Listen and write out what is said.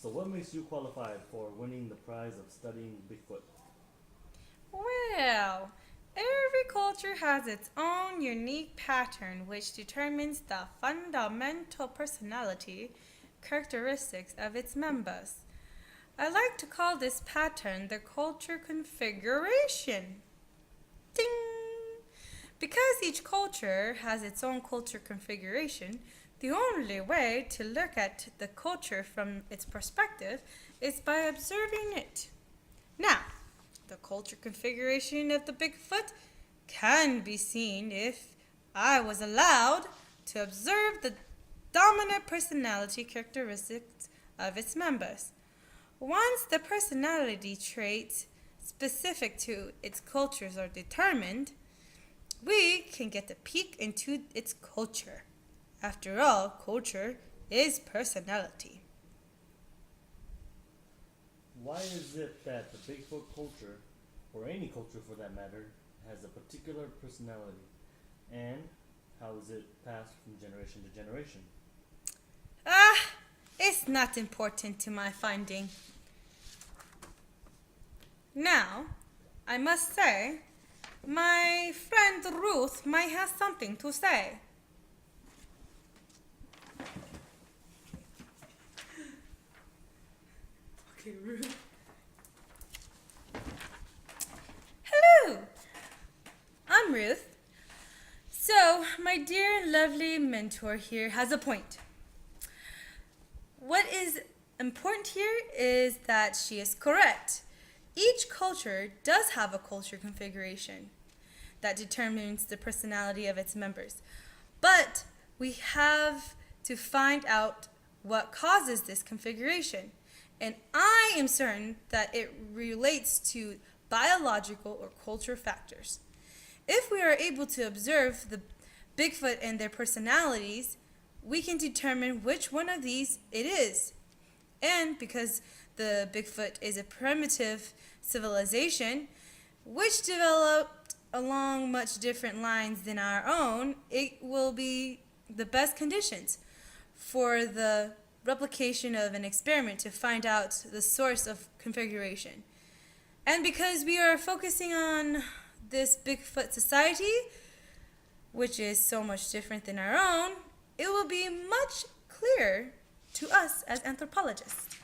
So what makes you qualified for winning the prize of studying Bigfoot? Well, every culture has its own unique pattern which determines the fundamental personality characteristics of its members. I like to call this pattern the culture configuration. Ding! Because each culture has its own culture configuration, the only way to look at the culture from its perspective is by observing it. Now, the culture configuration of the Bigfoot can be seen if I was allowed to observe the dominant personality characteristics of its members. Once the personality traits specific to its cultures are determined, we can get a peek into its culture. After all, culture is personality. Why is it that the Bigfoot culture, or any culture for that matter, has a particular personality? And how is it passed from generation to generation? Ah, it's not important to my finding. Now, I must say, my friend Ruth might have something to say. Okay, Ruth. Hello, I'm Ruth. So, my dear lovely mentor here has a point. What is important here is that she is correct. Each culture does have a culture configuration that determines the personality of its members. But we have to find out what causes this configuration. And I am certain that it relates to biological or culture factors. If we are able to observe the Bigfoot and their personalities, we can determine which one of these it is. And because the Bigfoot is a primitive civilization, which developed along much different lines than our own, it will be the best conditions for the replication of an experiment to find out the source of configuration. And because we are focusing on this Bigfoot society, which is so much different than our own, it will be much clearer to us as anthropologists.